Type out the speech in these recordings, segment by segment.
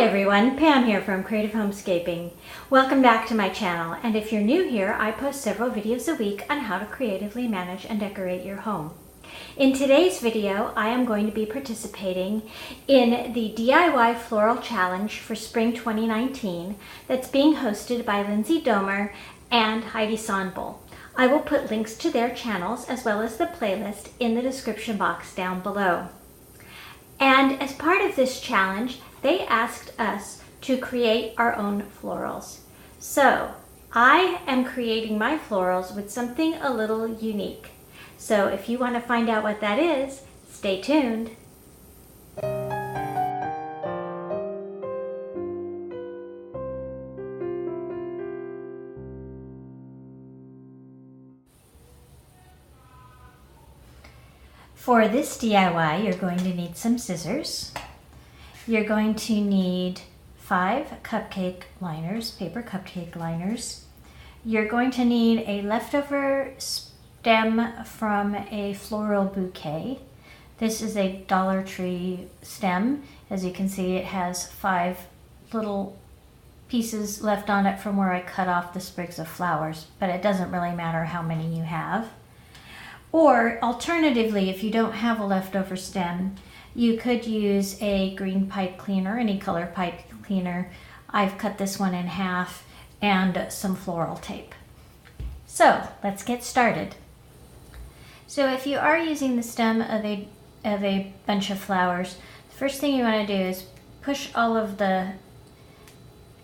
Hi everyone, Pam here from Creative Homescaping. Welcome back to my channel, and if you're new here, I post several videos a week on how to creatively manage and decorate your home. In today's video, I am going to be participating in the DIY Floral Challenge for Spring 2019 that's being hosted by Lindsey and Heidi Sonboul. I will put links to their channels as well as the playlist in the description box down below. And as part of this challenge, they asked us to create our own florals. So I am creating my florals with something a little unique. So if you want to find out what that is, stay tuned. For this DIY, you're going to need some scissors. You're going to need 5 cupcake liners, paper cupcake liners. You're going to need a leftover stem from a floral bouquet. This is a Dollar Tree stem. As you can see, it has 5 little pieces left on it from where I cut off the sprigs of flowers, but it doesn't really matter how many you have. Or alternatively, if you don't have a leftover stem, you could use a green pipe cleaner, any color pipe cleaner. I've cut this one in half, and some floral tape. So let's get started. So if you are using the stem of a bunch of flowers, the first thing you want to do is push all of the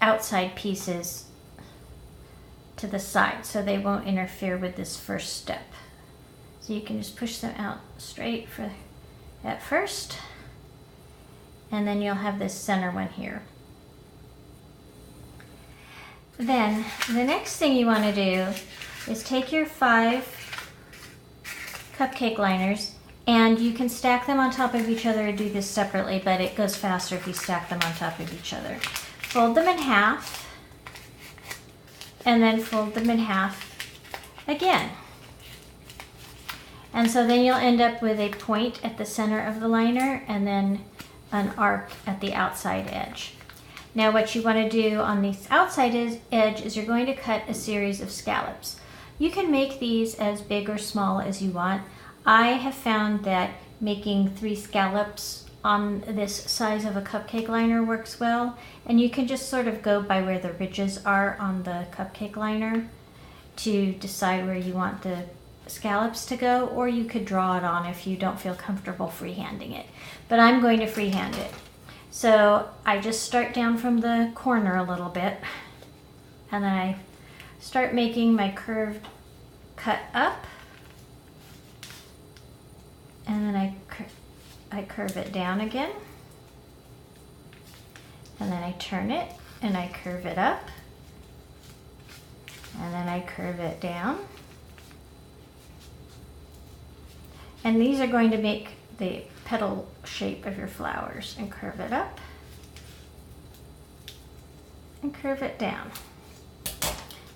outside pieces to the side so they won't interfere with this first step. So you can just push them out straight for at first, and then you'll have this center one here. Then the next thing you want to do is take your 5 cupcake liners, and you can stack them on top of each other or do this separately, but it goes faster if you stack them on top of each other. Fold them in half, and then fold them in half again. And so then you'll end up with a point at the center of the liner and then an arc at the outside edge. Now what you want to do on the outside edge is you're going to cut a series of scallops. You can make these as big or small as you want. I have found that making 3 scallops on this size of a cupcake liner works well, and you can just sort of go by where the ridges are on the cupcake liner to decide where you want the scallops to go, or you could draw it on if you don't feel comfortable freehanding it. But I'm going to freehand it. So I just start down from the corner a little bit, and then I start making my curved cut up, and then I curve it down again, and then I turn it and I curve it up, and then I curve it down. And these are going to make the petal shape of your flowers, and curve it up and curve it down.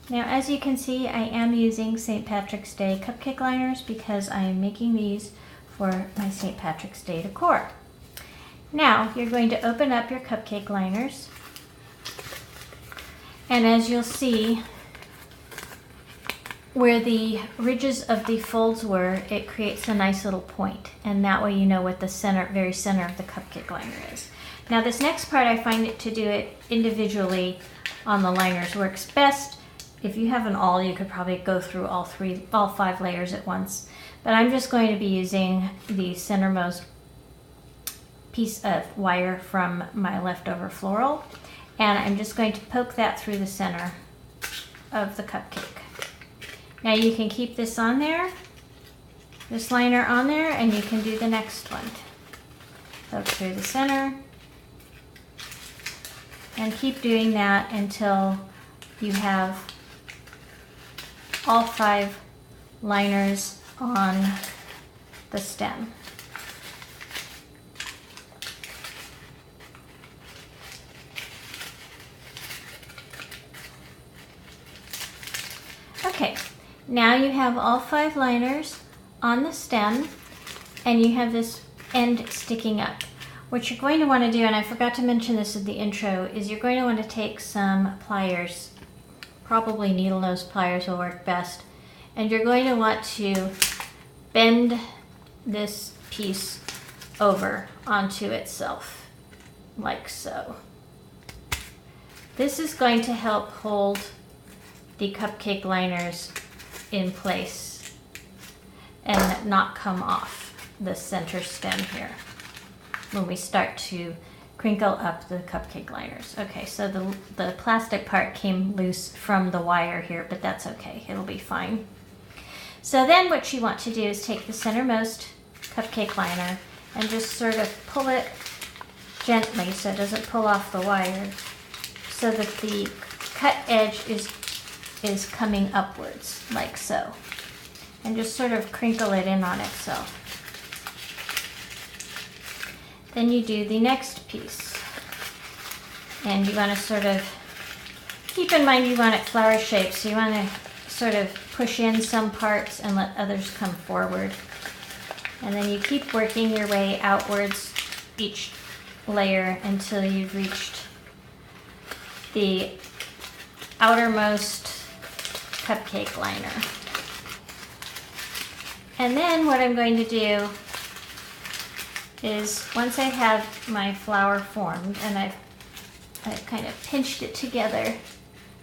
Now, as you can see, I am using St. Patrick's Day cupcake liners because I am making these for my St. Patrick's Day decor. Now, you're going to open up your cupcake liners, and as you'll see, where the ridges of the folds were, it creates a nice little point, and that way you know what the very center of the cupcake liner is. Now this next part, I find it to do it individually on the liners works best. If you have an awl, you could probably go through all 5 layers at once, but I'm just going to be using the centermost piece of wire from my leftover floral, and I'm just going to poke that through the center of the cupcake. Now you can keep this on there, this liner on there, and you can do the next one. Poke through the center, and keep doing that until you have all 5 liners on the stem. Okay. Now you have all 5 liners on the stem, and you have this end sticking up. What you're going to want to do, and I forgot to mention this in the intro, is you're going to want to take some pliers, probably needle nose pliers will work best, and you're going to want to bend this piece over onto itself, like so. This is going to help hold the cupcake liners in place and not come off the center stem here when we start to crinkle up the cupcake liners. Okay, so the plastic part came loose from the wire here, but that's okay, it'll be fine. So then what you want to do is take the centermost cupcake liner and just sort of pull it gently so it doesn't pull off the wire, so that the cut edge is coming upwards, like so. And just sort of crinkle it in on itself. Then you do the next piece. And you want to sort of, keep in mind you want it flower shaped, so you want to sort of push in some parts and let others come forward. And then you keep working your way outwards each layer until you've reached the outermost cupcake liner. And then what I'm going to do is, once I have my flower formed and I've kind of pinched it together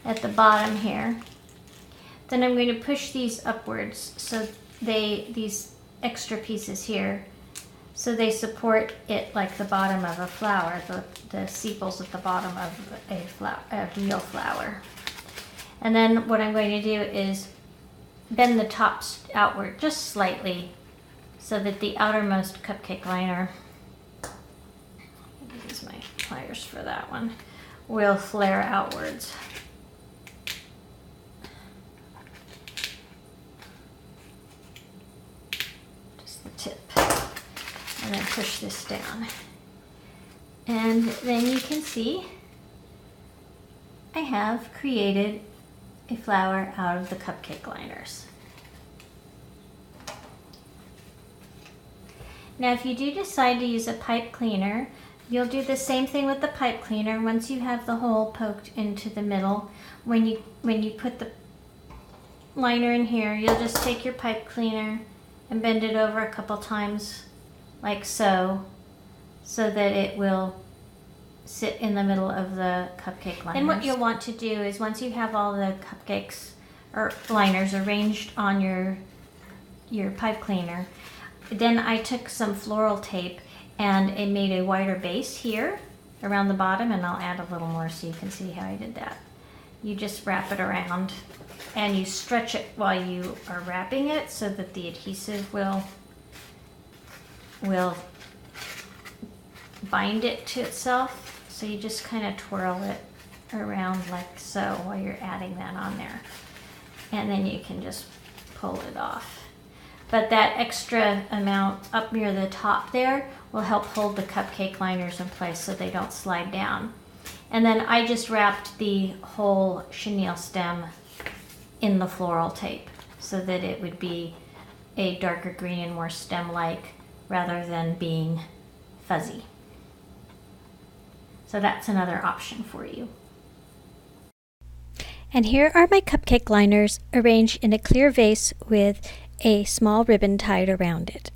at the bottom here, then I'm going to push these upwards so these extra pieces here, so they support it like the bottom of a flower, the sepals at the bottom of a real flower. And then what I'm going to do is bend the tops outward just slightly so that the outermost cupcake liner, use my pliers for that one, will flare outwards. Just the tip. And then push this down. And then you can see I have created a flower out of the cupcake liners. Now if you do decide to use a pipe cleaner, you'll do the same thing with the pipe cleaner. Once you have the hole poked into the middle, when you put the liner in here, you'll just take your pipe cleaner and bend it over a couple times like so, so that it will sit in the middle of the cupcake liners. And what you'll want to do is, once you have all the cupcakes or liners arranged on your pipe cleaner, then I took some floral tape and it made a wider base here around the bottom, and I'll add a little more so you can see how I did that. You just wrap it around and you stretch it while you are wrapping it so that the adhesive will bind it to itself. So you just kind of twirl it around like so while you're adding that on there. And then you can just pull it off. But that extra amount up near the top there will help hold the cupcake liners in place so they don't slide down. And then I just wrapped the whole chenille stem in the floral tape so that it would be a darker green and more stem-like rather than being fuzzy. So that's another option for you. And here are my cupcake liners arranged in a clear vase with a small ribbon tied around it.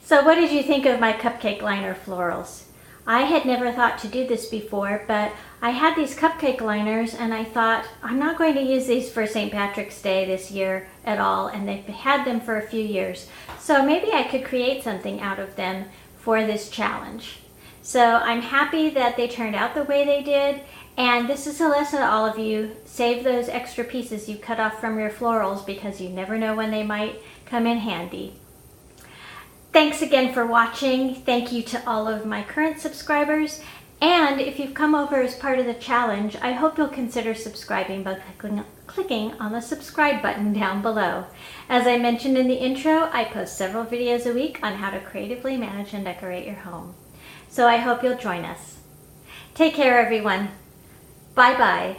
So what did you think of my cupcake liner florals? I had never thought to do this before, but I had these cupcake liners and I thought, I'm not going to use these for St. Patrick's Day this year at all, and they've had them for a few years. So maybe I could create something out of them for this challenge. So I'm happy that they turned out the way they did, and this is a lesson to all of you. Save those extra pieces you cut off from your florals because you never know when they might come in handy. Thanks again for watching. Thank you to all of my current subscribers. And if you've come over as part of the challenge, I hope you'll consider subscribing by clicking on the subscribe button down below. As I mentioned in the intro, I post several videos a week on how to creatively manage and decorate your home. So I hope you'll join us. Take care, everyone. Bye-bye.